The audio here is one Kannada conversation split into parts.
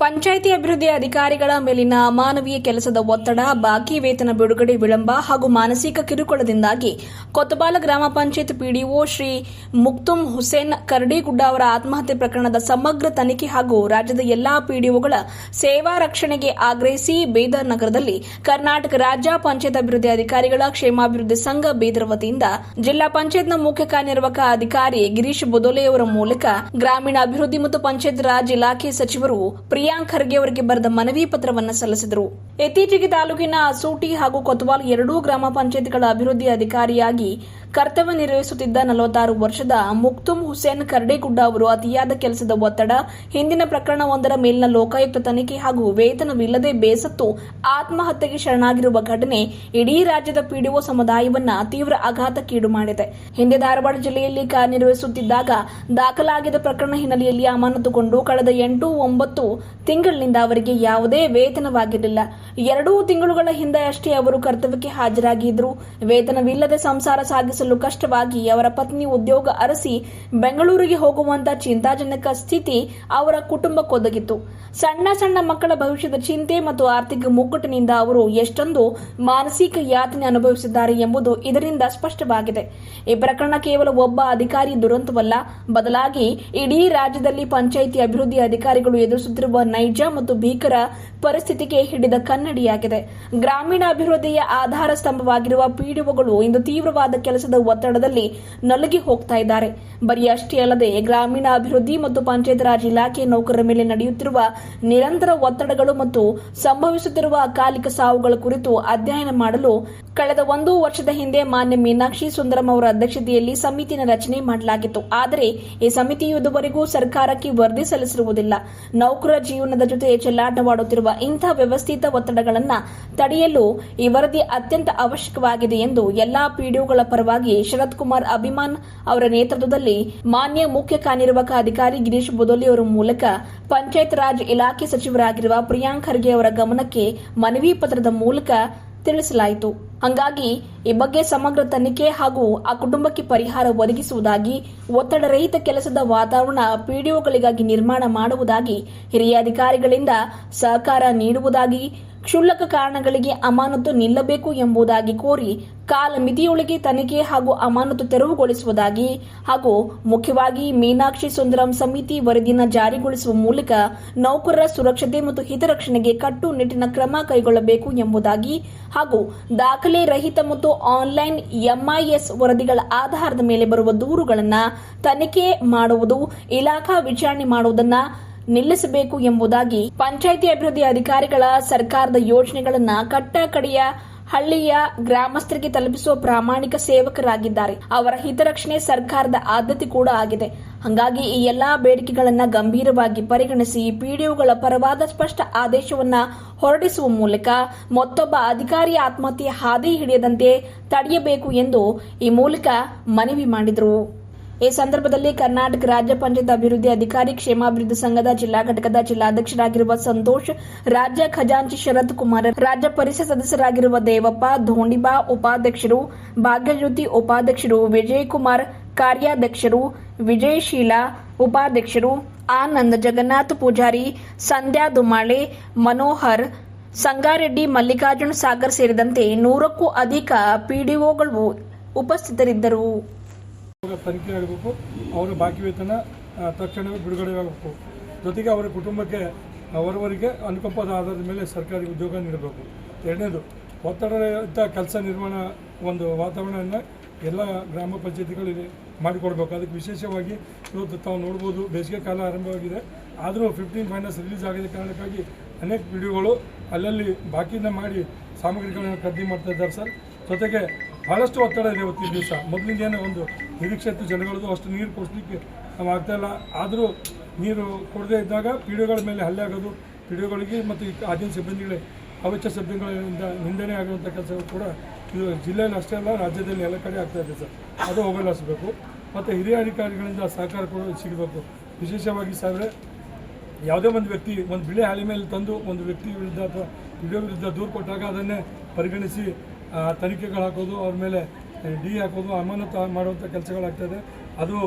ಪಂಚಾಯಿತಿ ಅಭಿವೃದ್ಧಿ ಅಧಿಕಾರಿಗಳ ಮೇಲಿನ ಅಮಾನವೀಯ ಕೆಲಸದ ಒತ್ತಡ, ಬಾಕಿ ವೇತನ ಬಿಡುಗಡೆ ವಿಳಂಬ ಹಾಗೂ ಮಾನಸಿಕ ಕಿರುಕುಳದಿಂದಾಗಿ ಕೊತ್ತಬಾಲ ಗ್ರಾಮ ಪಂಚಾಯತ್ ಪಿಡಿಒ ಶ್ರೀ ಮುಕ್ತುಮ್ ಹುಸೇನ್ ಕರಡಿಗುಡ್ಡ ಅವರ ಆತ್ಮಹತ್ಯೆ ಪ್ರಕರಣದ ಸಮಗ್ರ ತನಿಖೆ ಹಾಗೂ ರಾಜ್ಯದ ಎಲ್ಲಾ ಪಿಡಿಒಗಳ ಸೇವಾ ರಕ್ಷಣೆಗೆ ಆಗ್ರಹಿಸಿ ಬೀದರ್ ನಗರದಲ್ಲಿ ಕರ್ನಾಟಕ ರಾಜ್ಯ ಪಂಚಾಯತ್ ಅಭಿವೃದ್ಧಿ ಅಧಿಕಾರಿಗಳ ಕ್ಷೇಮಾಭಿವೃದ್ಧಿ ಸಂಘ ಬೀದರ್ ವತಿಯಿಂದ ಜಿಲ್ಲಾ ಪಂಚಾಯತ್ನ ಮುಖ್ಯ ಕಾರ್ಯನಿರ್ವಾಹಕ ಅಧಿಕಾರಿ ಗಿರೀಶ್ ಬೊದೊಲೆಯವರ ಮೂಲಕ ಗ್ರಾಮೀಣ ಅಭಿವೃದ್ಧಿ ಮತ್ತು ಪಂಚಾಯತ್ ರಾಜ್ ಇಲಾಖೆ ಸಚಿವರು ಪ್ರಿಯಾಂಕ್ ಖರ್ಗೆ ಅವರಿಗೆ ಬರೆದ ಮನವಿ ಪತ್ರವನ್ನು ಸಲ್ಲಿಸಿದರು. ಇತ್ತೀಚೆಗೆ ತಾಲೂಕಿನ ಅಸೂಟಿ ಹಾಗೂ ಕೊತ್ವಾಲ್ ಎರಡೂ ಗ್ರಾಮ ಪಂಚಾಯತ್ಗಳ ಅಭಿವೃದ್ಧಿ ಅಧಿಕಾರಿಯಾಗಿ ಕರ್ತವ್ಯ ನಿರ್ವಹಿಸುತ್ತಿದ್ದ 46 ವರ್ಷದ ಮುಕ್ತುಮ್ ಹುಸೇನ್ ಕರಡಿಗುಡ್ಡ ಅವರು ಅತಿಯಾದ ಕೆಲಸದ ಒತ್ತಡ, ಹಿಂದಿನ ಪ್ರಕರಣವೊಂದರ ಮೇಲಿನ ಲೋಕಾಯುಕ್ತ ತನಿಖೆ ಹಾಗೂ ವೇತನವಿಲ್ಲದೆ ಬೇಸತ್ತು ಆತ್ಮಹತ್ಯೆಗೆ ಶರಣಾಗಿರುವ ಘಟನೆ ಇಡೀ ರಾಜ್ಯದ ಪಿಡಿಒ ಸಮುದಾಯವನ್ನ ತೀವ್ರ ಆಘಾತಕ್ಕೀಡು ಮಾಡಿದೆ. ಹಿಂದೆ ಧಾರವಾಡ ಜಿಲ್ಲೆಯಲ್ಲಿ ಕಾರ್ಯನಿರ್ವಹಿಸುತ್ತಿದ್ದಾಗ ದಾಖಲಾಗಿದ್ದ ಪ್ರಕರಣ ಹಿನ್ನೆಲೆಯಲ್ಲಿ ಅಮಾನತುಗೊಂಡು ಕಳೆದ 8-9 ತಿಂಗಳಿನಿಂದ ಅವರಿಗೆ ಯಾವುದೇ ವೇತನವಾಗಿರಲಿಲ್ಲ. 2 ತಿಂಗಳುಗಳ ಹಿಂದೆ ಅಷ್ಟೇ ಅವರು ಕರ್ತವ್ಯಕ್ಕೆ ಹಾಜರಾಗಿದ್ದರು. ವೇತನವಿಲ್ಲದೆ ಸಂಸಾರ ಸಾಗಿಸಲು ಕಷ್ಟವಾಗಿ ಅವರ ಪತ್ನಿ ಉದ್ಯೋಗ ಅರಸಿ ಬೆಂಗಳೂರಿಗೆ ಹೋಗುವಂತ ಚಿಂತಾಜನಕ ಸ್ಥಿತಿ ಅವರ ಕುಟುಂಬಕ್ಕೊದಗಿತ್ತು. ಸಣ್ಣ ಸಣ್ಣ ಮಕ್ಕಳ ಭವಿಷ್ಯದ ಚಿಂತೆ ಮತ್ತು ಆರ್ಥಿಕ ಮುಗ್ಗಟ್ಟಿನಿಂದ ಅವರು ಎಷ್ಟೊಂದು ಮಾನಸಿಕ ಯಾತನೆ ಅನುಭವಿಸಿದ್ದಾರೆ ಎಂಬುದು ಇದರಿಂದ ಸ್ಪಷ್ಟವಾಗಿದೆ. ಈ ಪ್ರಕರಣ ಕೇವಲ ಒಬ್ಬ ಅಧಿಕಾರಿ ದುರಂತವಲ್ಲ, ಬದಲಾಗಿ ಇಡೀ ರಾಜ್ಯದಲ್ಲಿ ಪಂಚಾಯಿತಿ ಅಭಿವೃದ್ಧಿ ಅಧಿಕಾರಿಗಳು ಎದುರಿಸುತ್ತಿರುವ ನೈಜ ಮತ್ತು ಭೀಕರ ಪರಿಸ್ಥಿತಿಗೆ ಹಿಡಿದ ಕನ್ನಡಿಯಾಗಿದೆ. ಗ್ರಾಮೀಣ ಅಭಿವೃದ್ಧಿಯ ಆಧಾರ ಸ್ತಂಭವಾಗಿರುವ ಪಿಡಿಒಗಳು ಇಂದು ತೀವ್ರವಾದ ಕೆಲಸದ ಒತ್ತಡದಲ್ಲಿ ನಲುಗಿ ಹೋಗ್ತಾ ಇದ್ದಾರೆ. ಬರೀ ಅಷ್ಟೇ ಅಲ್ಲದೆ ಗ್ರಾಮೀಣ ಅಭಿವೃದ್ಧಿ ಮತ್ತು ಪಂಚಾಯತ್ ರಾಜ್ ಇಲಾಖೆ ನೌಕರರ ಮೇಲೆ ನಡೆಯುತ್ತಿರುವ ನಿರಂತರ ಒತ್ತಡಗಳು ಮತ್ತು ಸಂಭವಿಸುತ್ತಿರುವ ಅಕಾಲಿಕ ಸಾವುಗಳ ಕುರಿತು ಅಧ್ಯಯನ ಮಾಡಲು ಕಳೆದ 1 ವರ್ಷದ ಹಿಂದೆ ಮಾನ್ಯ ಮೀನಾಕ್ಷಿ ಸುಂದರಂ ಅವರ ಅಧ್ಯಕ್ಷತೆಯಲ್ಲಿ ಸಮಿತಿನ ರಚನೆ ಮಾಡಲಾಗಿತ್ತು. ಆದರೆ ಈ ಸಮಿತಿಯು ಇದುವರೆಗೂ ಸರ್ಕಾರಕ್ಕೆ ವರದಿ ಸಲ್ಲಿಸಿರುವುದಿಲ್ಲ. ನೌಕರರ ಜೀವನದ ಜೊತೆ ಚೆಲ್ಲಾಟವಾಡುತ್ತಿರುವ ಇಂತಹ ವ್ಯವಸ್ಥಿತ ಒತ್ತಡಗಳನ್ನು ತಡೆಯಲು ಈ ವರದಿ ಅತ್ಯಂತ ಅವಶ್ಯಕವಾಗಿದೆ ಎಂದು ಎಲ್ಲಾ ಪಿಡಿಒಗಳ ಪರವಾಗಿ ಶರತ್ ಕುಮಾರ್ ಅಭಿಮಾನ್ ಅವರ ನೇತೃತ್ವದಲ್ಲಿ ಮಾನ್ಯ ಮುಖ್ಯ ಕಾರ್ಯನಿರ್ವಾಹಕ ಅಧಿಕಾರಿ ಗಿರೀಶ್ ಬೊದೊಲೆ ಅವರ ಮೂಲಕ ಪಂಚಾಯತ್ ರಾಜ್ ಇಲಾಖೆ ಸಚಿವರಾಗಿರುವ ಪ್ರಿಯಾಂಕ್ ಖರ್ಗೆ ಅವರ ಗಮನಕ್ಕೆ ಮನವಿ ಪತ್ರದ ಮೂಲಕ ತಿಳಿಸಲಾಯಿತು. ಹಾಗಾಗಿ ಈ ಬಗ್ಗೆ ಸಮಗ್ರ ತನಿಖೆ ಹಾಗೂ ಆ ಕುಟುಂಬಕ್ಕೆ ಪರಿಹಾರ ಒದಗಿಸುವುದಾಗಿ, ಒತ್ತಡರಹಿತ ಕೆಲಸದ ವಾತಾವರಣ ಪಿಡಿಒಗಳಿಗಾಗಿ ನಿರ್ಮಾಣ ಮಾಡುವುದಾಗಿ, ಹಿರಿಯ ಅಧಿಕಾರಿಗಳಿಂದ ಸಹಕಾರ ನೀಡುವುದಾಗಿ, ಕ್ಷುಲ್ಲಕ ಕಾರಣಗಳಿಗೆ ಅಮಾನತು ನಿಲ್ಲಬೇಕು ಎಂಬುದಾಗಿ ಕೋರಿ ಕಾಲಮಿತಿಯೊಳಗೆ ತನಿಖೆ ಹಾಗೂ ಅಮಾನತು ತೆರವುಗೊಳಿಸುವುದಾಗಿ ಹಾಗೂ ಮುಖ್ಯವಾಗಿ ಮೀನಾಕ್ಷಿ ಸುಂದರಂ ಸಮಿತಿ ವರದಿಯನ್ನು ಜಾರಿಗೊಳಿಸುವ ಮೂಲಕ ನೌಕರರ ಸುರಕ್ಷತೆ ಮತ್ತು ಹಿತರಕ್ಷಣೆಗೆ ಕಟ್ಟುನಿಟ್ಟಿನ ಕ್ರಮ ಕೈಗೊಳ್ಳಬೇಕು ಎಂಬುದಾಗಿ ಹಾಗೂ ದಾಖಲೆ ರಹಿತ ಮತ್ತು ಆನ್ಲೈನ್ ಎಂಐಎಸ್ ವರದಿಗಳ ಆಧಾರದ ಮೇಲೆ ಬರುವ ದೂರುಗಳನ್ನು ತನಿಖೆ ಮಾಡುವುದು, ಇಲಾಖಾ ವಿಚಾರಣೆ ಮಾಡುವುದನ್ನು ನಿಲ್ಲಿಸಬೇಕು ಎಂಬುದಾಗಿ ಪಂಚಾಯಿತಿ ಅಭಿವೃದ್ಧಿ ಅಧಿಕಾರಿಗಳ ಸರ್ಕಾರದ ಯೋಜನೆಗಳನ್ನು ಕಟ್ಟಕಡೆಯ ಹಳ್ಳಿಯ ಗ್ರಾಮಸ್ಥರಿಗೆ ತಲುಪಿಸುವ ಪ್ರಾಮಾಣಿಕ ಸೇವಕರಾಗಿದ್ದಾರೆ. ಅವರ ಹಿತರಕ್ಷಣೆ ಸರ್ಕಾರದ ಆದ್ಯತೆ ಕೂಡ ಆಗಿದೆ. ಹಾಗಾಗಿ ಈ ಎಲ್ಲಾ ಬೇಡಿಕೆಗಳನ್ನು ಗಂಭೀರವಾಗಿ ಪರಿಗಣಿಸಿ ಪಿಡಿಒಗಳ ಪರವಾದ ಸ್ಪಷ್ಟ ಆದೇಶವನ್ನು ಹೊರಡಿಸುವ ಮೂಲಕ ಮತ್ತೊಬ್ಬ ಅಧಿಕಾರಿ ಆತ್ಮಹತ್ಯೆ ಹಾದಿ ಹಿಡಿಯದಂತೆ ತಡೆಯಬೇಕು ಎಂದು ಈ ಮೂಲಕ ಮನವಿ ಮಾಡಿದರು. ಈ ಸಂದರ್ಭದಲ್ಲಿ ಕರ್ನಾಟಕ ರಾಜ್ಯ ಪಂಚಾಯತ್ ಅಭಿವೃದ್ಧಿ ಅಧಿಕಾರಿ ಕ್ಷೇಮಾಭಿವೃದ್ಧಿ ಸಂಘದ ಜಿಲ್ಲಾ ಘಟಕದ ಜಿಲ್ಲಾಧ್ಯಕ್ಷರಾಗಿರುವ ಸಂತೋಷ್, ರಾಜ್ಯ ಖಜಾಂಚಿ ಶರತ್ ಕುಮಾರ್, ರಾಜ್ಯ ಪರಿಷತ್ ಸದಸ್ಯರಾಗಿರುವ ದೇವಪ್ಪ, ಧೋಂಡಿಬಾ ಉಪಾಧ್ಯಕ್ಷರು, ಭಾಗ್ಯಜ್ಯೋತಿ ಉಪಾಧ್ಯಕ್ಷರು, ವಿಜಯಕುಮಾರ್ ಕಾರ್ಯಾಧ್ಯಕ್ಷರು, ವಿಜಯಶೀಲಾ ಉಪಾಧ್ಯಕ್ಷರು, ಆನಂದ್, ಜಗನ್ನಾಥ್ ಪೂಜಾರಿ, ಸಂಧ್ಯಾ ದುಮಾಳೆ, ಮನೋಹರ್, ಸಂಗಾರೆಡ್ಡಿ, ಮಲ್ಲಿಕಾರ್ಜುನ್ ಸಾಗರ್ ಸೇರಿದಂತೆ 100ಕ್ಕೂ ಅಧಿಕ ಪಿಡಿಒಗಳು ಉಪಸ್ಥಿತರಿದ್ದರು. ತನಿಖೆ ಆಗಬೇಕು, ಅವರ ಬಾಕಿ ವೇತನ ತಕ್ಷಣವೇ ಬಿಡುಗಡೆ ಆಗಬೇಕು. ಜೊತೆಗೆ ಅವರ ಕುಟುಂಬಕ್ಕೆ ಅವರವರಿಗೆ ಅನುಕಂಪದ ಆಧಾರದ ಮೇಲೆ ಸರ್ಕಾರಿ ಉದ್ಯೋಗ ನೀಡಬೇಕು. ಎರಡನೇದು, ಒತ್ತಡದ ಕೆಲಸ ನಿರ್ಮಾಣ ಒಂದು ವಾತಾವರಣವನ್ನು ಎಲ್ಲ ಗ್ರಾಮ ಪಂಚಾಯತಿಗಳಲ್ಲಿ ಮಾಡಿಕೊಡ್ಬೇಕು. ಅದಕ್ಕೆ ವಿಶೇಷವಾಗಿ ಇವತ್ತು ತಾವು ನೋಡ್ಬೋದು, ಬೇಸಿಗೆ ಕಾಲ ಆರಂಭವಾಗಿದೆ. ಆದರೂ 15 ಫೈನಾನ್ಸ್ ರಿಲೀಸ್ ಆಗಿದ್ದ ಕಾರಣಕ್ಕಾಗಿ ಅನೇಕ ಪಿಡಿಒಗಳು ಅಲ್ಲಲ್ಲಿ ಬಾಕಿನ ಮಾಡಿ ಸಾಮಗ್ರಿಗಳನ್ನು ಖರೀದಿ ಮಾಡ್ತಾ ಇದ್ದಾರೆ ಸರ್. ಜೊತೆಗೆ ಭಾಳಷ್ಟು ಒತ್ತಡ ಇದೆ ಇವತ್ತಿನ ದಿವಸ. ಮೊದಲಿಂದೇನೋ ಒಂದು ನಿರೀಕ್ಷೆ ಇತ್ತು ಜನಗಳದ್ದು, ಅಷ್ಟು ನೀರು ಕೊಡಿಸ್ಲಿಕ್ಕೆ ನಾವು ಆಗ್ತಾಯಿಲ್ಲ. ಆದರೂ ನೀರು ಕೊಡದೇ ಇದ್ದಾಗ ಪಿಡಿಒಗಳ ಮೇಲೆ ಹಲ್ಲೆ ಆಗೋದು, ಪಿಡಿಒಗಳಿಗೆ ಮತ್ತು ಆಧೀನ ಸಿಬ್ಬಂದಿಗಳೇ ಅವೆಚ್ಚ ಸಿಬ್ಬಂದಿಗಳಿಂದ ನಿಂದನೆ ಆಗುವಂಥ ಕೆಲಸಗಳು ಕೂಡ ಇದು ಜಿಲ್ಲೆಯಲ್ಲಿ ಅಷ್ಟೇ ಅಲ್ಲ, ರಾಜ್ಯದಲ್ಲಿ ಎಲ್ಲ ಕಡೆ ಆಗ್ತಾಯಿದೆ ಸರ್. ಅದು ಹೋಗಲಾಡಿಸಬೇಕು. ಮತ್ತು ಹಿರಿಯ ಅಧಿಕಾರಿಗಳಿಂದ ಸಹಕಾರ ಕೂಡ ಸಿಗಬೇಕು. ವಿಶೇಷವಾಗಿ ಸಾದರೆ ಯಾವುದೇ ಒಂದು ವ್ಯಕ್ತಿ ಒಂದು ಬಿಳಿ ಹಾಳಿ ಮೇಲೆ ತಂದು ಒಂದು ವ್ಯಕ್ತಿ ವಿರುದ್ಧ ಅಥವಾ ಪಿಡಿಒ ವಿರುದ್ಧ ದೂರು ಕೊಟ್ಟಾಗ ಅದನ್ನೇ ಪರಿಗಣಿಸಿ ತನಿಖೆಗಳು ಹಾಕೋದು, ಅವ್ರ ಮೇಲೆ ಡಿ ಹಾಕೋದು, ಅಮಾನತು ಮಾಡುವಂಥ ಕೆಲಸಗಳಾಗ್ತದೆ. ಅದು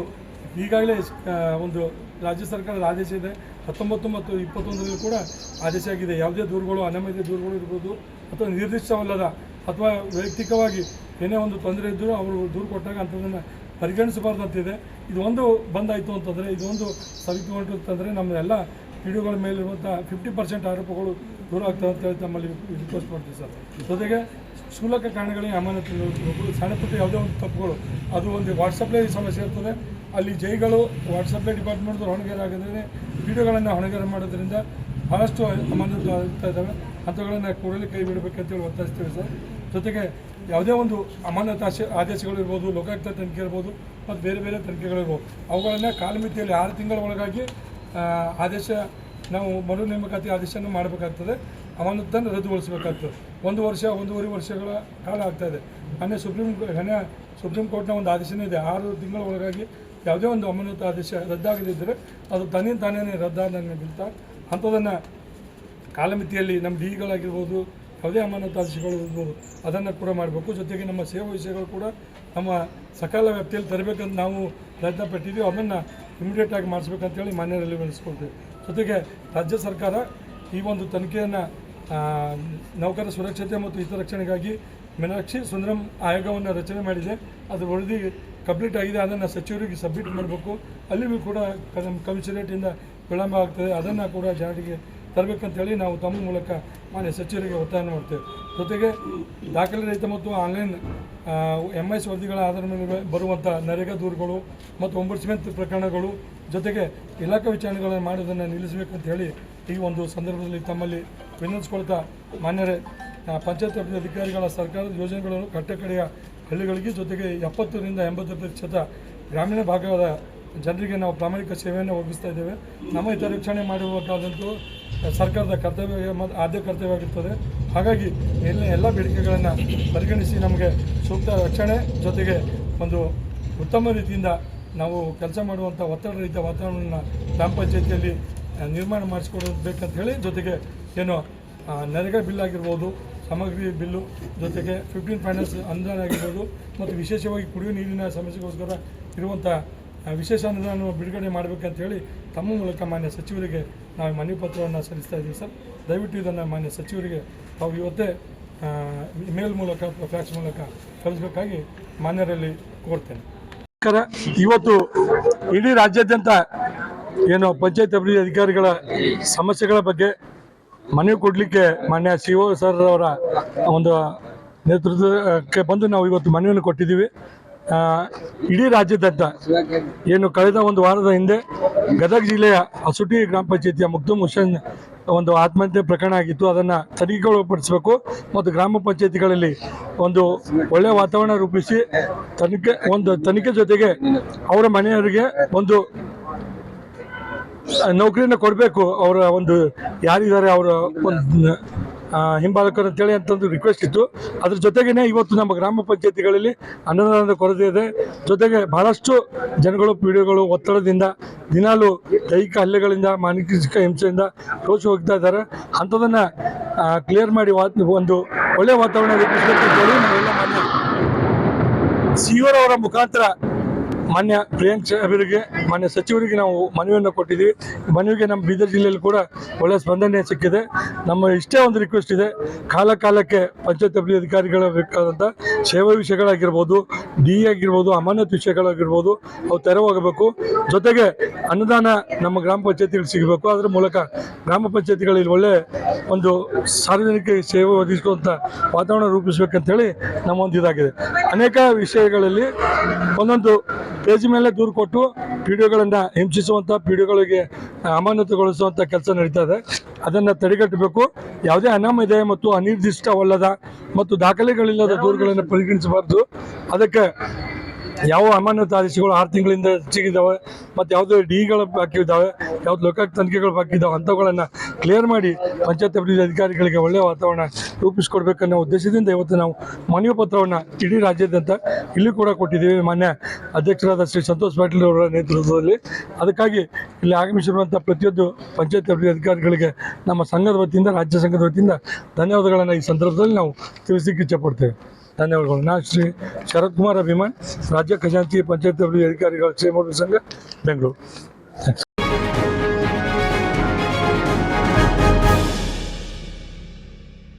ಈಗಾಗಲೇ ಒಂದು ರಾಜ್ಯ ಸರ್ಕಾರದ ಆದೇಶ ಇದೆ 19 ಮತ್ತು 21ರಲ್ಲಿ ಕೂಡ ಆದೇಶ ಆಗಿದೆ. ಯಾವುದೇ ದೂರುಗಳು ಅನೈತಿಕ ದೂರುಗಳು ಇರ್ಬೋದು ಅಥವಾ ನಿರ್ದಿಷ್ಟವಲ್ಲದ ಅಥವಾ ವೈಯಕ್ತಿಕವಾಗಿ ಏನೇ ಒಂದು ತೊಂದರೆ ಇದ್ದರೂ ಅವರು ದೂರು ಕೊಟ್ಟಾಗ ಅಂಥದ್ದನ್ನು ಪರಿಗಣಿಸಬಾರ್ದು ಅಂತಿದೆ. ಇದು ಒಂದು ಬಂದಾಯಿತು ಅಂತಂದರೆ, ಇದೊಂದು ಸರಿದುಕೊಂಡ್ರು ಅಂತಂದರೆ ನಮ್ಮೆಲ್ಲ ವಿಡಿಯೋಗಳ ಮೇಲಿರುವಂಥ 50% ಆರೋಪಗಳು ದೂರ ಆಗ್ತವೆ ಅಂತ ಹೇಳಿ ತಮ್ಮಲ್ಲಿ ರಿಕ್ವೆಸ್ಟ್ ಮಾಡ್ತೀವಿ ಸರ್. ಜೊತೆಗೆ ಕ್ಷುಲ್ಲಕ ಕಾರಣಗಳಿಗೆ ಅಮಾನತು ಸಣ್ಣ ಪುಟ್ಟ ಯಾವುದೇ ಒಂದು ತಪ್ಪುಗಳು ಅದು ಒಂದು ವಾಟ್ಸಪ್ಲೇ ಸಮಸ್ಯೆ ಇರ್ತದೆ. ಅಲ್ಲಿ ಜೈಗಳು ವಾಟ್ಸಪ್ಲೇ ಡಿಪಾರ್ಟ್ಮೆಂಟ್ ಹೊಣೆಗಾರ ಆಗಿದ್ರೆ ವಿಡಿಯೋಗಳನ್ನು ಹೊಣೆಗಾರ ಮಾಡೋದ್ರಿಂದ ಭಾಳಷ್ಟು ಅಮಾನತು ಆಗ್ತಾ ಇದ್ದಾವೆ. ಅಂಥವುಗಳನ್ನು ಕೂಡಲೇ ಕೈ ಬಿಡಬೇಕಂತೇಳಿ ಒತ್ತಾಯಿಸ್ತೀವಿ ಸರ್. ಜೊತೆಗೆ ಯಾವುದೇ ಒಂದು ಅಮಾನತು ಆದೇಶಗಳು ಇರ್ಬೋದು, ಲೋಕಾಯುಕ್ತ ತನಿಖೆ ಇರ್ಬೋದು ಮತ್ತು ಬೇರೆ ಬೇರೆ ತನಿಖೆಗಳಿರ್ಬೋದು, ಅವುಗಳನ್ನು ಕಾಲಮಿತಿಯಲ್ಲಿ 6 ತಿಂಗಳ ಒಳಗಾಗಿ ಆದೇಶ ನಾವು ಮರು ನೇಮಕಾತಿ ಆದೇಶವನ್ನು ಮಾಡಬೇಕಾಗ್ತದೆ. ಅಮಾನತನ್ನು ರದ್ದುಗೊಳಿಸಬೇಕಾಗ್ತದೆ. 1 ವರ್ಷ 1.5 ವರ್ಷಗಳ ಕಾಲ ಆಗ್ತಾಯಿದೆ. ಸುಪ್ರೀಂ ಕೋರ್ಟ್ನ ಒಂದು ಆದೇಶನೇ ಇದೆ, 6 ತಿಂಗಳ ಒಳಗಾಗಿ ಯಾವುದೇ ಒಂದು ಅಮಾನತು ಆದೇಶ ರದ್ದಾಗದಿದ್ದರೆ ಅದು ತಾನೇ ರದ್ದಾದಂಗಿಂತ ಅಂಥದನ್ನು ಕಾಲಮಿತಿಯಲ್ಲಿ ನಮ್ಮ ಡಿಗಳಾಗಿರ್ಬೋದು, ಯಾವುದೇ ಅಮಾನತು ಆದೇಶಗಳು ಇರ್ಬೋದು ಅದನ್ನು ಕೂಡ ಮಾಡಬೇಕು. ಜೊತೆಗೆ ನಮ್ಮ ಸೇವಾ ವಿಷಯಗಳು ಕೂಡ ನಮ್ಮ ಸಕಾಲ ವ್ಯಾಪ್ತಿಯಲ್ಲಿ ತರಬೇಕಂತ ನಾವು ಪ್ರಯತ್ನ ಪಟ್ಟಿದ್ದೀವಿ. ಅದನ್ನು ಇಮಿಡಿಯೇಟಾಗಿ ಮಾಡಿಸ್ಬೇಕಂತೇಳಿ ಮಾನ್ಯರಲ್ಲಿ ವಿನಿಸ್ಕೊಳ್ತೀವಿ. ಜೊತೆಗೆ ರಾಜ್ಯ ಸರ್ಕಾರ ಈ ಒಂದು ತನಿಖೆಯನ್ನು ನೌಕರರ ಸುರಕ್ಷತೆ ಮತ್ತು ಹಿತರಕ್ಷಣೆಗಾಗಿ ಮೀನಾಕ್ಷಿ ಸುಂದರಂ ಆಯೋಗವನ್ನು ರಚನೆ ಮಾಡಿದೆ. ಅದು ವರದಿ ಕಂಪ್ಲೀಟ್ ಆಗಿದೆ. ಅದನ್ನು ಸಚಿವರಿಗೆ ಸಬ್ಮಿಟ್ ಮಾಡಬೇಕು. ಅಲ್ಲಿಗೂ ಕೂಡ ಕಮಿಷನರೇಟಿಂದ ವಿಳಂಬ ಆಗ್ತದೆ. ಅದನ್ನು ಕೂಡ ಜಾರಿಗೆ ತರಬೇಕಂತೇಳಿ ನಾವು ತಮ್ಮ ಮೂಲಕ ಮಾನ್ಯ ಸಚಿವರಿಗೆ ಒತ್ತಾಯ ಮಾಡ್ತೇವೆ. ಜೊತೆಗೆ ದಾಖಲೆ ರಹಿತ ಮತ್ತು ಆನ್ಲೈನ್ MIS ವರದಿಗಳ ಆಧಾರದ ಮೇಲೆ ಬರುವಂಥ ನರೇಗಾ ದೂರುಗಳು ಮತ್ತು ಒಂಬಡ್ಸ್ಮೆಂಟ್ ಪ್ರಕರಣಗಳು ಜೊತೆಗೆ ಇಲಾಖಾ ವಿಚಾರಣೆಗಳನ್ನು ಮಾಡೋದನ್ನು ನಿಲ್ಲಿಸಬೇಕಂತ ಹೇಳಿ ಈ ಒಂದು ಸಂದರ್ಭದಲ್ಲಿ ತಮ್ಮಲ್ಲಿ ವಿನಂತಿಸ್ಕೊಳ್ತಾ, ಮಾನ್ಯರೇ, ಪಂಚಾಯತ್ ಅಧಿಕಾರಿಗಳ ಸರ್ಕಾರದ ಯೋಜನೆಗಳನ್ನು ಕಟ್ಟಕಡೆಯ ಹಳ್ಳಿಗಳಿಗೆ ಜೊತೆಗೆ 70ರಿಂದ 80% ಗ್ರಾಮೀಣ ಭಾಗದ ಜನರಿಗೆ ನಾವು ಪ್ರಾಮಾಣಿಕ ಸೇವೆಯನ್ನು ಒದಗಿಸ್ತಾ ಇದ್ದೇವೆ. ನಮ್ಮ ಹಿತರಕ್ಷಣೆ ಮಾಡಬೇಕಾದಂಥ ಸರ್ಕಾರದ ಕರ್ತವ್ಯ ಮತ್ತು ಆದ್ಯ ಕರ್ತವ್ಯವಾಗಿರ್ತದೆ. ಹಾಗಾಗಿ ಎಲ್ಲ ಬೇಡಿಕೆಗಳನ್ನು ಪರಿಗಣಿಸಿ ನಮಗೆ ಸೂಕ್ತ ರಕ್ಷಣೆ ಜೊತೆಗೆ ಒಂದು ಉತ್ತಮ ರೀತಿಯಿಂದ ನಾವು ಕೆಲಸ ಮಾಡುವಂಥ ಒತ್ತಡ ರಹಿತ ವಾತಾವರಣವನ್ನು ಗ್ರಾಮ ಪಂಚಾಯತಿಯಲ್ಲಿ ನಿರ್ಮಾಣ ಮಾಡಿಸ್ಕೊಡ್ಬೇಕಂತ ಹೇಳಿ, ಜೊತೆಗೆ ಏನು ನರೇಗಾ ಬಿಲ್ ಆಗಿರ್ಬೋದು, ಸಾಮಗ್ರಿ ಬಿಲ್ಲು ಜೊತೆಗೆ 15 ಫೈನಾನ್ಸ್ ಅನುದಾನ ಆಗಿರ್ಬೋದು ಮತ್ತು ವಿಶೇಷವಾಗಿ ಕುಡಿಯುವ ನೀರಿನ ಸಮಸ್ಯೆಗೋಸ್ಕರ ಇರುವಂಥ ವಿಶೇಷ ಅನುದಾನವನ್ನು ಬಿಡುಗಡೆ ಮಾಡಬೇಕಂತ ಹೇಳಿ ತಮ್ಮ ಮೂಲಕ ಮಾನ್ಯ ಸಚಿವರಿಗೆ ನಾವು ಮನವಿ ಪತ್ರವನ್ನು ಸಲ್ಲಿಸ್ತಾ ಇದ್ದೀವಿ ಸರ್. ದಯವಿಟ್ಟು ಇದನ್ನು ಮಾನ್ಯ ಸಚಿವರಿಗೆ ತಾವು ಇವತ್ತೇ ಇಮೇಲ್ ಮೂಲಕ ಅಥವಾ ಫ್ಯಾಕ್ಸ್ ಮೂಲಕ ಕಳಿಸಬೇಕಾಗಿ ಮಾನ್ಯರಲ್ಲಿ ಕೋರ್ತೇನೆ. ಇವತ್ತು ಇಡೀ ರಾಜ್ಯಾದ್ಯಂತ ಏನು ಪಂಚಾಯತ್ ಅಭಿವೃದ್ಧಿ ಅಧಿಕಾರಿಗಳ ಸಮಸ್ಯೆಗಳ ಬಗ್ಗೆ ಮನವಿ ಕೊಡಲಿಕ್ಕೆ ಮಾನ್ಯ CO ಸರ್ ಅವರ ಒಂದು ನೇತೃತ್ವಕ್ಕೆ ಬಂದು ನಾವು ಇವತ್ತು ಮನವಿಯನ್ನು ಕೊಟ್ಟಿದ್ದೀವಿ. ಇಡೀ ರಾಜ್ಯಾದ್ಯಂತ ಏನು ಕಳೆದ ಒಂದು ವಾರದ ಹಿಂದೆ ಗದಗ ಜಿಲ್ಲೆಯ ಹಸುಟಿ ಗ್ರಾಮ ಪಂಚಾಯತಿಯ ಮುಕ್ತುಮ್ ಹುಸೇನ್ ಒಂದು ಆತ್ಮಹತ್ಯೆ ಪ್ರಕರಣ ಆಗಿತ್ತು. ಅದನ್ನು ತನಿಖೆಗೊಳಪಡಿಸಬೇಕು ಮತ್ತು ಗ್ರಾಮ ಪಂಚಾಯತಿಗಳಲ್ಲಿ ಒಂದು ಒಳ್ಳೆಯ ವಾತಾವರಣ ರೂಪಿಸಿ ತನಿಖೆ ಜೊತೆಗೆ ಅವರ ಮನೆಯವರಿಗೆ ಒಂದು ನೌಕರಿಯನ್ನು ಕೊಡಬೇಕು. ಅವರ ಒಂದು ಯಾರಿದ್ದಾರೆ ಅವರ ಒಂದು ಹಿಂಬಾಲಕರು ಅಂತೇಳಿ ಅಂತಂದು ರಿಕ್ವೆಸ್ಟ್ ಇತ್ತು. ಅದ್ರ ಜೊತೆಗೇ ಇವತ್ತು ನಮ್ಮ ಗ್ರಾಮ ಪಂಚಾಯತಿಗಳಲ್ಲಿ ಅನುದಾನದ ಕೊರತೆ ಇದೆ. ಜೊತೆಗೆ ಬಹಳಷ್ಟು ಜನಗಳು ಪೀಡಿಗಳು ಒತ್ತಡದಿಂದ ದಿನಾಲು ದೈಹಿಕ ಹಲ್ಲೆಗಳಿಂದ ಮಾನಸಿಕ ಹಿಂಸೆಯಿಂದ ರೋಷ ಹೋಗ್ತಾ ಇದ್ದಾರೆ. ಅಂಥದನ್ನು ಕ್ಲಿಯರ್ ಮಾಡಿ ಒಂದು ಒಳ್ಳೆಯ ವಾತಾವರಣ ರೂಪಿಸಬೇಕಂತೇಳಿ ನಾವೆಲ್ಲ ಮಾನ್ಯ CO ಅವರ ಮುಖಾಂತರ ಮಾನ್ಯ ಪ್ರಿಯಾಂಕ್ ಅವರಿಗೆ ಮಾನ್ಯ ಸಚಿವರಿಗೆ ನಾವು ಮನವಿಯನ್ನು ಕೊಟ್ಟಿದ್ದೀವಿ. ಮನವಿಗೆ ನಮ್ಮ ಬೀದರ್ ಜಿಲ್ಲೆಯಲ್ಲಿ ಕೂಡ ಒಳ್ಳೆಯ ಸ್ಪಂದನೆ ಸಿಕ್ಕಿದೆ. ನಮ್ಮ ಇಷ್ಟೇ ಒಂದು ರಿಕ್ವೆಸ್ಟ್ ಇದೆ, ಕಾಲಕ್ಕೆ ಪಂಚಾಯತ್ ಅಭಿವೃದ್ಧಿ ಅಧಿಕಾರಿಗಳ ಬೇಕಾದಂಥ ಸೇವಾ ವಿಷಯಗಳಾಗಿರ್ಬೋದು, DE ಆಗಿರ್ಬೋದು, ಅಮಾನತು ವಿಷಯಗಳಾಗಿರ್ಬೋದು, ಅವು ತೆರವಾಗಬೇಕು. ಜೊತೆಗೆ ಅನುದಾನ ನಮ್ಮ ಗ್ರಾಮ ಪಂಚಾಯತಿಗಳಿಗೆ ಸಿಗಬೇಕು. ಅದರ ಮೂಲಕ ಗ್ರಾಮ ಪಂಚಾಯತಿಗಳಲ್ಲಿ ಒಳ್ಳೆಯ ಒಂದು ಸಾರ್ವಜನಿಕ ಸೇವೆ ಒದಗಿಸುವಂಥ ವಾತಾವರಣ ರೂಪಿಸಬೇಕಂತೇಳಿ ನಮ್ಮೊಂದು ಇದಾಗಿದೆ. ಅನೇಕ ವಿಷಯಗಳಲ್ಲಿ ಒಂದೊಂದು ಪೇಜ್ ಮೇಲೆ ದೂರು ಕೊಟ್ಟು PDOಗಳನ್ನು ಹಿಂಸಿಸುವಂಥ, PDOಗಳಿಗೆ ಅಮಾನತುಗೊಳಿಸುವಂಥ ಕೆಲಸ ನಡೀತಾ ಇದೆ. ಅದನ್ನು ತಡೆಗಟ್ಟಬೇಕು. ಯಾವುದೇ ಅನಾಮಧೇಯ ಮತ್ತು ಅನಿರ್ದಿಷ್ಟವಲ್ಲದ ಮತ್ತು ದಾಖಲೆಗಳಿಲ್ಲದ ದೂರುಗಳನ್ನು ಪರಿಗಣಿಸಬಾರ್ದು. ಅದಕ್ಕೆ ಯಾವ ಅಮಾನತು ಆದೇಶಗಳು 6 ತಿಂಗಳಿಂದ ಹೆಚ್ಚಿಗಿದ್ದಾವೆ ಮತ್ತು ಯಾವುದೇ DEಗಳು ಬಾಕಿ ಇದ್ದಾವೆ, ಯಾವ್ದು ಲೋಕಾಯುಕ್ತ ತನಿಖೆಗಳು ಬಾಕಿ ಇದ್ದಾವೆ, ಅಂಥವುಗಳನ್ನು ಕ್ಲಿಯರ್ ಮಾಡಿ ಪಂಚಾಯತ್ ಅಭಿವೃದ್ಧಿ ಅಧಿಕಾರಿಗಳಿಗೆ ಒಳ್ಳೆಯ ವಾತಾವರಣ ರೂಪಿಸ್ಕೊಡ್ಬೇಕನ್ನೋ ಉದ್ದೇಶದಿಂದ ಇವತ್ತು ನಾವು ಮನವಿ ಪತ್ರವನ್ನು ಇಡೀ ರಾಜ್ಯಾದ್ಯಂತ ಇಲ್ಲಿ ಕೂಡ ಕೊಟ್ಟಿದ್ದೀವಿ ಮಾನ್ಯ ಅಧ್ಯಕ್ಷರಾದ ಶ್ರೀ ಸಂತೋಷ್ ಪಾಟೀಲ್ ಅವರ ನೇತೃತ್ವದಲ್ಲಿ. ಅದಕ್ಕಾಗಿ ಇಲ್ಲಿ ಆಗಮಿಸಿರುವಂಥ ಪ್ರತಿಯೊಂದು ಪಂಚಾಯತ್ ಅಭಿವೃದ್ಧಿ ಅಧಿಕಾರಿಗಳಿಗೆ ನಮ್ಮ ಸಂಘದ ವತಿಯಿಂದ, ರಾಜ್ಯ ಸಂಘದ ವತಿಯಿಂದ ಧನ್ಯವಾದಗಳನ್ನು ಈ ಸಂದರ್ಭದಲ್ಲಿ ನಾವು ತಿಳಿಸಲಿಕ್ಕೆ ಇಚ್ಛೆಪಡ್ತೇವೆ. ಧನ್ಯವಾದಗಳು. ನಾನು ಶ್ರೀ ಶರತ್ ಕುಮಾರ್ ಅಭಿಮಾನ್, ರಾಜ್ಯ ಖಜಾಂಚಿ ಪಂಚಾಯತ್ ಅಭಿವೃದ್ಧಿ ಅಧಿಕಾರಿಗಳ ಕ್ಷೇಮ ಸಂಘ, ಬೆಂಗಳೂರು.